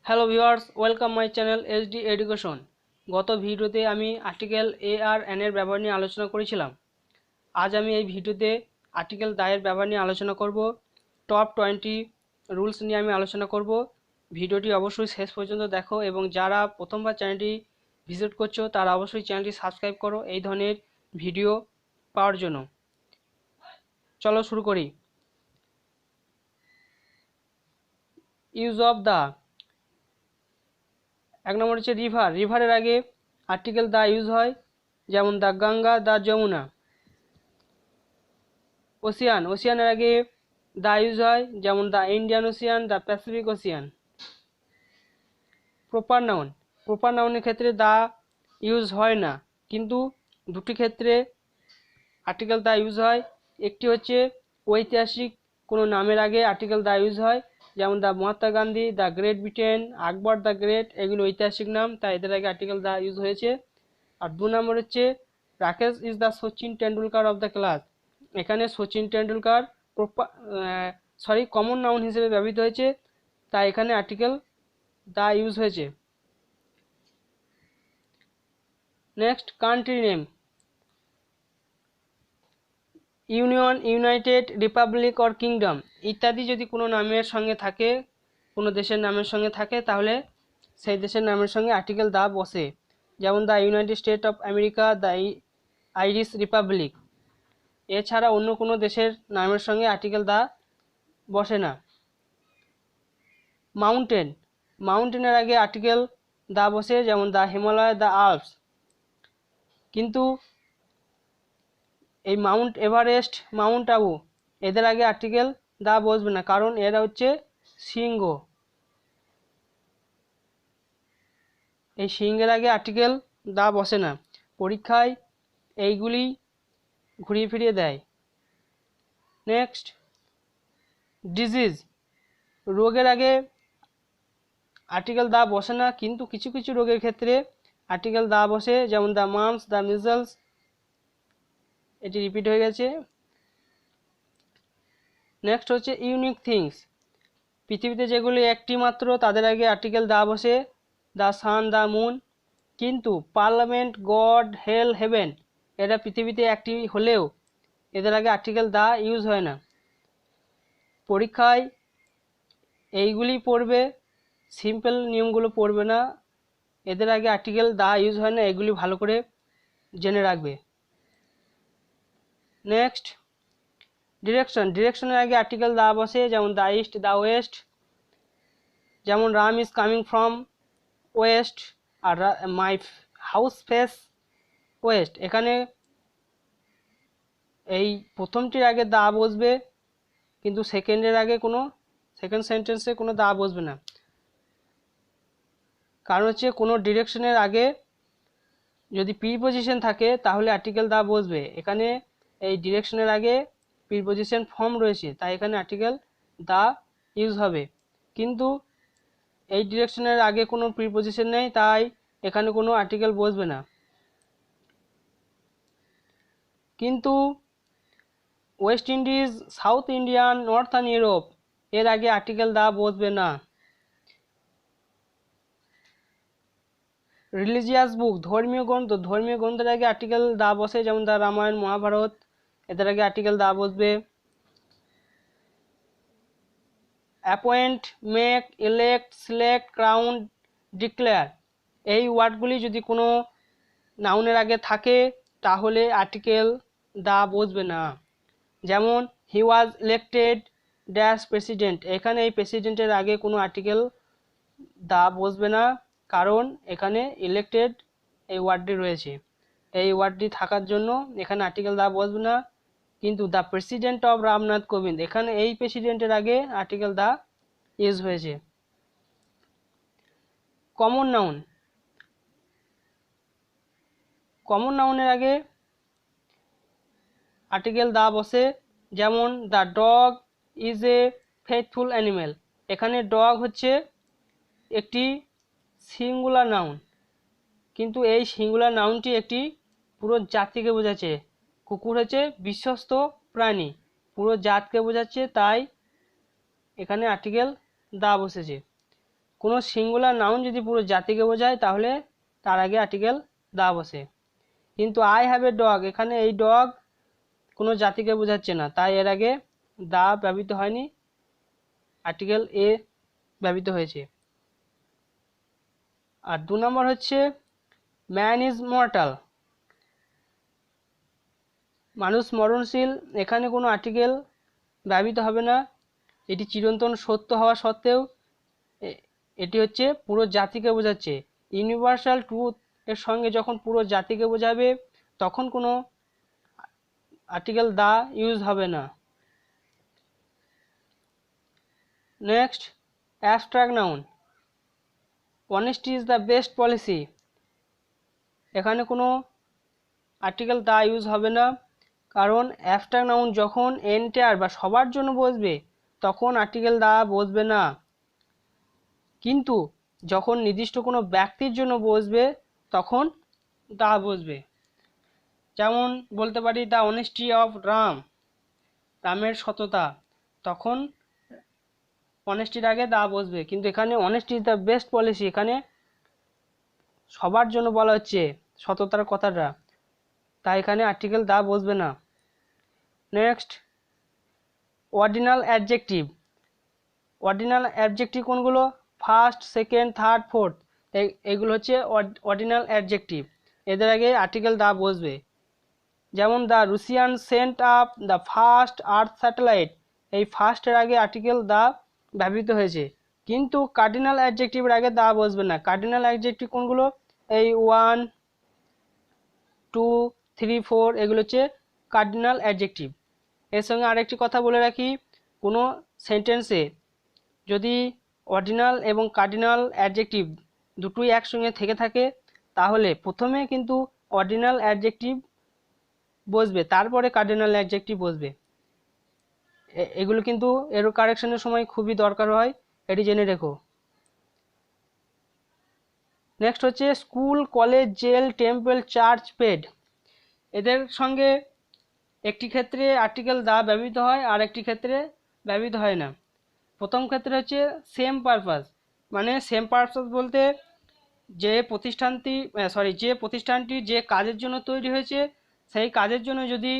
Hello viewers, welcome my channel SD education. গত ভিডিওতে আমি আর্টিকেল এ আর এন এর ব্যবহার নিয়ে আলোচনা করেছিলাম। আজ আমি এই ভিডিওতে আর্টিকেল দায়ের ব্যবহার নিয়ে আলোচনা করব। টপ 20 রুলস নিয়ে আমি আলোচনা করব। ভিডিওটি অবশ্যই শেষ পর্যন্ত দেখো এবং যারা প্রথমবার চ্যানেলটি ভিজিট করছো তারা অবশ্যই চ্যানেলটি সাবস্ক্রাইব করো এই ধরনের ভিডিও পাওয়ার জন্য। চলো শুরু করি। ইউজ অফ দ্য, এক নম্বর হচ্ছে রিভার। রিভারের আগে আর্টিকেল দা ইউজ হয়, যেমন the Ganga, the Yamuna. Ocean, ওশিয়ানের আগে দা ইউজ হয়, যেমন the Indian ocean, the Pacific ocean. Proper noun, proper নাউনের ক্ষেত্রে দা ইউজ হয় না, কিন্তু দুটি ক্ষেত্রে আর্টিকেল দা ইউজ হয়। একটি হচ্ছে ঐতিহাসিক কোনো নামের আগে আর্টিকেল দা ইউজ হয়, যেমন the Mahatma Gandhi, the great Britain, Akbar the great, এগুলো ঐতিহাসিক নাম, তাই এদের আগে আর্টিকেল দা ইউজ হয়েছে। আর 2 নম্বর হচ্ছে Rakesh is the Sachin Tendulkar of the class. এখানে সচিন টেন্ডুলকার কমন নাউন হিসেবে ব্যবহৃত হয়েছে, তাই এখানে আর্টিকেল দা ইউজ হয়েছে। Next, country name. Union, United, Republic or kingdom ইত্যাদি যদি কোনো নামের সঙ্গে থাকে, কোনো দেশের নামের সঙ্গে থাকে, তাহলে সেই দেশের নামের সঙ্গে আর্টিকেল দা বসে, যেমন the United state of America, the Irish Republic. এছাড়া অন্য কোনো দেশের নামের সঙ্গে আর্টিকেল দা বসে না। মাউন্টেন, মাউন্টেনের আগে আর্টিকেল দা বসে, যেমন দ্য হিমালয়, দ্য আল্পস। কিন্তু এই মাউন্ট এভারেস্ট, মাউন্ট আবু, এদের আগে আর্টিকেল দা বসবে না, কারণ এরা হচ্ছে শৃঙ্গ। এই শৃঙ্গের আগে আর্টিকেল দা বসে না। পরীক্ষায় এইগুলি ঘুরিয়ে ফিরিয়ে দেয়। Next, disease. রোগের আগে আর্টিকেল দা বসে না, কিন্তু কিছু কিছু রোগের ক্ষেত্রে আর্টিকেল দা বসে, যেমন দ্য মাম্পস, দ্য মিজলস। এটি রিপিট হয়ে গেছে। নেক্সট হচ্ছে ইউনিক থিংস। পৃথিবীতে যেগুলি একটি মাত্র, তাদের আগে আর্টিকেল দা বসে, দ্য সান, দ্য মুন। কিন্তু পার্লামেন্ট, গড, হেল, হেভেন, এরা পৃথিবীতে একটি হলেও এদের আগে আর্টিকেল দা ইউজ হয় না। পরীক্ষায় এইগুলি পড়বে, সিম্পল নিয়মগুলো পড়বে না, এদের আগে আর্টিকেল দা ইউজ হয় না, এগুলি ভালো করে জেনে রাখবে। Next, direction. ডিরেকশনের আগে আর্টিকেল দা বসে, যেমন দ্য ইস্ট, দ্য ওয়েস্ট। যেমন Ram is coming from west, আর মাই হাউস ফেস ওয়েস্ট। এখানে এই প্রথমটির আগে দা বসবে, কিন্তু সেকেন্ডের আগে কোনো, সেকেন্ড সেন্টেন্সে কোনো দা বসবে না, কারণ হচ্ছে কোনো ডিরেকশনের আগে যদি প্রিপজিশন থাকে তাহলে আর্টিকেল দা বসবে। এখানে এই ডিরেকশনের আগে প্রিপজিশন ফর্ম রয়েছে, তাই এখানে আর্টিকেল দা ইউজ হবে। কিন্তু এই ডিরেকশনের আগে কোনো প্রিপজিশন নেই, তাই এখানে কোনো আর্টিকেল বসবে না। কিন্তু West Indies, south Indian, northern Europe, এর আগে আর্টিকেল দা বসবে না। রিলিজিয়াস বুক, ধর্মীয় গ্রন্থ, ধর্মীয় গ্রন্থের আগে আর্টিকেল দা বসে, যেমন দ্য রামায়ণ, মহাভারত, এদের আগে আর্টিকেল দা বসবে। Appoint, make, elect, select, crown, declare, এই ওয়ার্ডগুলি যদি কোনো নাউনের আগে থাকে তাহলে আর্টিকেল দা বসবে না। যেমন হি ওয়াজ ইলেক্টেড ড্যাশ প্রেসিডেন্ট, এখানে এই প্রেসিডেন্টের আগে কোনো আর্টিকেল দা বসবে না, কারণ এখানে ইলেক্টেড এই ওয়ার্ডটি রয়েছে। এই ওয়ার্ডটি থাকার জন্য এখানে আর্টিকেল দা বসবে না। কিন্তু the president of Ramnath Kovind, এখানে এই প্রেসিডেন্টের আগে আর্টিকেল দা ইউজ হয়েছে। কমন নাউন, কমন নাউনের আগে আর্টিকেল দা বসে, যেমন the dog is a faithful animal. এখানে ডগ হচ্ছে একটি সিঙ্গুলার নাউন, কিন্তু এই সিঙ্গুলার নাউনটি একটি পুরো জাতিকে বোঝাচ্ছে। কুকুর হচ্ছে বিশ্বস্ত প্রাণী, পুরো জাতকে বোঝাচ্ছে, তাই এখানে আর্টিকেল দা বসেছে। কোনো সিঙ্গুলার নাউন যদি পুরো জাতিকে বোঝায় তাহলে তার আগে আর্টিকেল দা বসে। কিন্তু আই হ্যাভ এ ডগ, এখানে এই ডগ কোনো জাতিকে বোঝাচ্ছে না, তাই এর আগে দা ব্যবহৃত হয়নি, আর্টিকেল এ ব্যবহৃত হয়েছে। আর 2 নম্বর হচ্ছে ম্যান ইজ মর্টাল, মানুষ মরণশীল, এখানে কোনো আর্টিকেল ব্যবহৃত হবে না। এটি চিরন্তন সত্য হওয়া সত্ত্বেও এটি হচ্ছে পুরো জাতিকে বোঝাচ্ছে। ইউনিভার্সাল ট্রুথ এর সঙ্গে যখন পুরো জাতিকে বোঝাবে তখন কোনো আর্টিকেল দা ইউজ হবে না। Next, abstract noun, honesty is the best policy, এখানে কোনো আর্টিকেল দা ইউজ হবে না, কারণ অ্যাবস্ট্রাক্ট নাউন যখন এন্টায়ার বা সবার জন্য বসবে তখন আর্টিকেল দা বসবে না, কিন্তু যখন নির্দিষ্ট কোনো ব্যক্তির জন্য বসবে তখন দা বসবে। যেমন বলতে পারি দ্য অনেস্টি অফ রাম, রামের সততা, তখন অনেস্টির আগে দা বসবে। কিন্তু এখানে honesty is the best policy, এখানে সবার জন্য বলা হচ্ছে সততার কথাটা, তাই এখানে আর্টিকেল দা বসবে না। Next, ordinal adjective, ordinal adjective কোনগুলো? ফার্স্ট, সেকেন্ড, থার্ড, ফোর্থ, এগুলো হচ্ছে অর্ডিনাল অ্যাডজেক্টিভ, এদের আগে আর্টিকেল দা বসবে। যেমন the Russian Saint up the first earth satellite, এই ফার্স্টের আগে আর্টিকেল দা ব্যবহৃত হয়েছে, কিন্তু কার্ডিনাল অ্যাডজেক্টিভের আগে দা বসবে না। কার্ডিনাল অ্যাডজেক্টিভ কোনগুলো? এই 1, 2, 3, 4 এগুলো হচ্ছে কার্ডিনাল অ্যাডজেক্টিভ। এর সঙ্গে আরেকটি কথা বলে রাখি, কোনো সেন্টেন্সে যদি অর্ডিনাল এবং কার্ডিনাল অ্যাডজেক্টিভ দুটোই একসঙ্গে থেকে থাকে তাহলে প্রথমে কিন্তু অর্ডিনাল অ্যাডজেক্টিভ বসবে, তারপরে কার্ডিনাল অ্যাডজেক্টিভ বসবে। এগুলো কিন্তু এরর কারেকশনের সময় খুবই দরকার হয়, এটি জেনে রেখো। নেক্সট হচ্ছে school, college, jail, temple, church, bed, এদের সঙ্গে একটি ক্ষেত্রে আর্টিকেল দা ব্যবহৃত হয় আর একটি ক্ষেত্রে ব্যবহৃত হয় না। প্রথম ক্ষেত্রে হচ্ছে সেম পারপাস, মানে সেম পারপাস বলতে যে প্রতিষ্ঠানটি যে কাজের জন্য তৈরি হয়েছে সেই কাজের জন্য যদি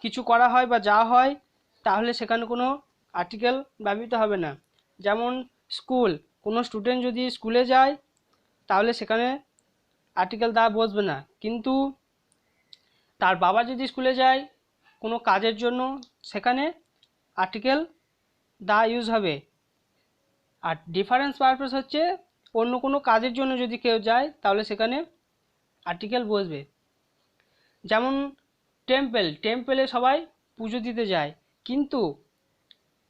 কিছু করা হয় বা যা হয় তাহলে সেখানে কোনো আর্টিকেল ব্যবহৃত হবে না। যেমন স্কুল, কোনো স্টুডেন্ট যদি স্কুলে যায় তাহলে সেখানে আর্টিকেল দা বসবে না, কিন্তু তার বাবা যদি স্কুলে যায় কোনো কাজের জন্য সেখানে আর্টিকেল দা ইউজ হবে। আর ডিফারেন্স পারপাস হচ্ছে অন্য কোনো কাজের জন্য যদি কেউ যায় তাহলে সেখানে আর্টিকেল বসবে। যেমন টেম্পেলে সবাই পুজো দিতে যায়, কিন্তু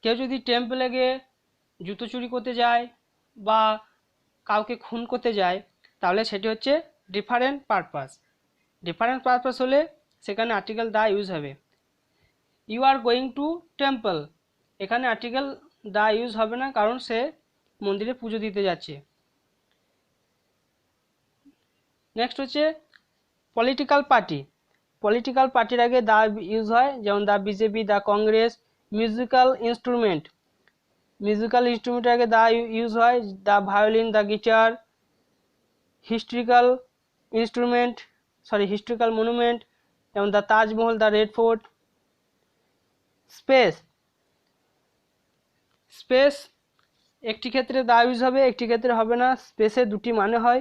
কেউ যদি টেম্পেলে গিয়ে জুতো চুরি করতে যায় বা কাউকে খুন করতে যায় তাহলে সেটি হচ্ছে ডিফারেন্ট পারপাস হলে সেখানে আর্টিকেল দা ইউজ হবে। You are going to temple, এখানে আর্টিকেল দা ইউজ হবে না, কারণ সে মন্দিরে পুজো দিতে যাচ্ছে। নেক্সট হচ্ছে পলিটিক্যাল পার্টির আগে দা ইউজ হয়, যেমন দা বিজেপি, দা কংগ্রেস। মিউজিক্যাল ইনস্ট্রুমেন্টের আগে দা ইউজ হয়, দা ভায়োলিন, দা গিটার। হিস্ট্রিক্যাল মনুমেন্ট, যেমন দা তাজমহল, দা রেড ফোর্ট। স্পেস একটি ক্ষেত্রে দা ইউজ হবে, একটি ক্ষেত্রে হবে না। স্পেসে দুটি মানে হয়,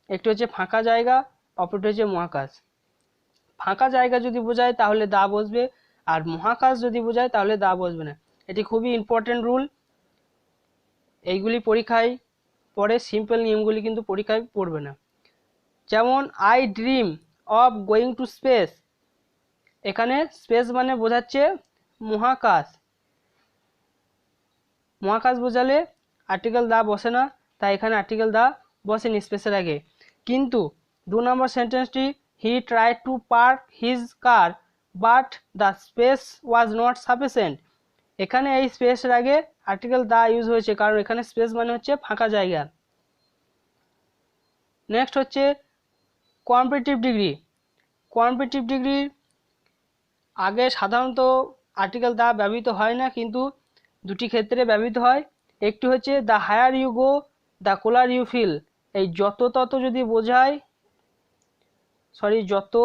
একটি হচ্ছে ফাঁকা জায়গা, অপরটি হচ্ছে মহাকাশ। ফাঁকা জায়গা যদি বোঝায় তাহলে দা বসবে, আর মহাকাশ যদি বোঝায় তাহলে দা বসবে না। এটি খুবই ইম্পর্টেন্ট রুল, এইগুলি পরীক্ষায় পড়ে, সিম্পল নিয়মগুলি কিন্তু পরীক্ষায় পড়বে না। যেমন I dream of going to space, এখানে স্পেস মানে বোঝাচ্ছে মহাকাশ বোঝালে আর্টিকেল দা বসে না, তাই এখানে আর্টিকেল দা বসেনি স্পেসের আগে। কিন্তু 2 নম্বর সেন্টেন্সটি he tried to park his car but the space was not sufficient, এখানে এই স্পেসের আগে আর্টিকেল দা ইউজ হয়েছে, কারণ এখানে স্পেস মানে হচ্ছে ফাঁকা জায়গা। নেক্সট হচ্ছে কম্পারেটিভ ডিগ্রির আগে সাধারণত আর্টিকেল দা ব্যবহৃত হয় না, কিন্তু দুটি ক্ষেত্রে ব্যবহৃত হয়। একটি হচ্ছে the higher you go the colder you feel, এই যত তত যদি বোঝায়, সরি যত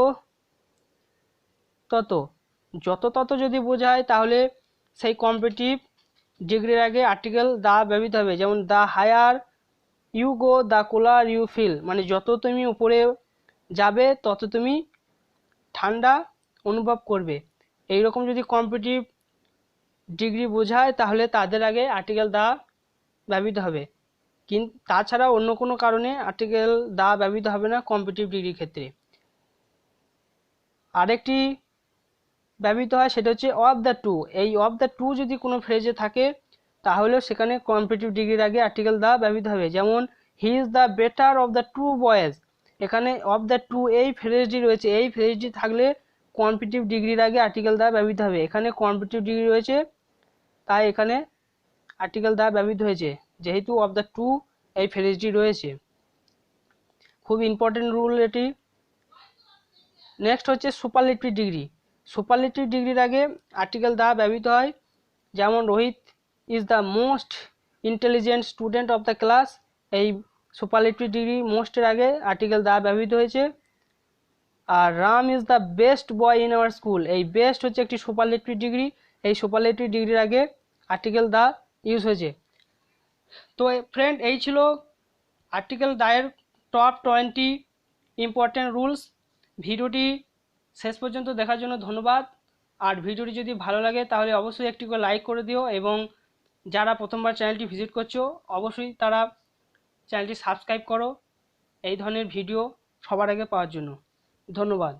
তত যদি বোঝায় তাহলে সেই কম্পিটিটিভ ডিগ্রির আগে আর্টিকেল দা ব্যবহৃত হবে। যেমন the higher you go the cooler you feel, মানে যত তুমি উপরে যাবে তত তুমি ঠান্ডা অনুভব করবে। এইরকম যদি কম্পিটিটিভ ডিগ্রি বোঝায় তাহলে তাদের আগে আর্টিকেল দা ব্যবহৃত হবে, কিন্তু তাছাড়া অন্য কোনো কারণে আর্টিকেল দা ব্যবহৃত হবে না কম্পিটিটিভ ডিগ্রির ক্ষেত্রে। আরেকটি ব্যবহৃত হয় সেটা হচ্ছে অফ দ্য টু। এই অফ দ্য টু যদি কোনো ফ্রেজে থাকে তাহলেও সেখানে কম্পিটিটিভ ডিগ্রির আগে আর্টিকেল দা ব্যবহৃত হবে। যেমন he is the better of the two boys, এখানে অফ দ্য টু এই ফ্রেজটি রয়েছে, এই ফ্রেজটি থাকলে কম্পিটিটিভ ডিগ্রির আগে আর্টিকেল দা ব্যবহৃত হবে। এখানে কম্পিটিটিভ ডিগ্রি রয়েছে তাই এখানে আর্টিকেল দা ব্যবহৃত হয়েছে, যেহেতু অফ দ্য টু এই ফ্রেজটি রয়েছে। খুব ইম্পর্টেন্ট রুল এটি। নেক্সট হচ্ছে সুপারলেটিভ ডিগ্রি। সুপারলেটিভ ডিগ্রির আগে আর্টিকেল দা ব্যবহৃত হয়। যেমন Rohit is the most intelligent student of the class, এই সুপারলেটিভ ডিগ্রি মোস্টের আগে আর্টিকেল দা ব্যবহৃত হয়েছে। আর Ram is the best boy in our school, এই বেস্ট হচ্ছে একটি সুপারলেটিভ ডিগ্রি, এই সুপারলেটিভ ডিগ্রির আগে আর্টিকেল দা ইউজ হয়েছে। তো ফ্রেন্ড, এই ছিল আর্টিকেল দায়ের টপ 20 ইম্পর্টেন্ট রুলস। ভিডিওটি শেষ পর্যন্ত দেখার জন্য ধন্যবাদ। আর ভিডিওটি যদি ভালো লাগে তাহলে অবশ্যই একটি করে লাইক করে দিও, এবং যারা প্রথমবার চ্যানেলটি ভিজিট করছো অবশ্যই তারা চ্যানেলটি সাবস্ক্রাইব করো এই ধরনের ভিডিও সবার আগে পাওয়ার জন্য। ধন্যবাদ।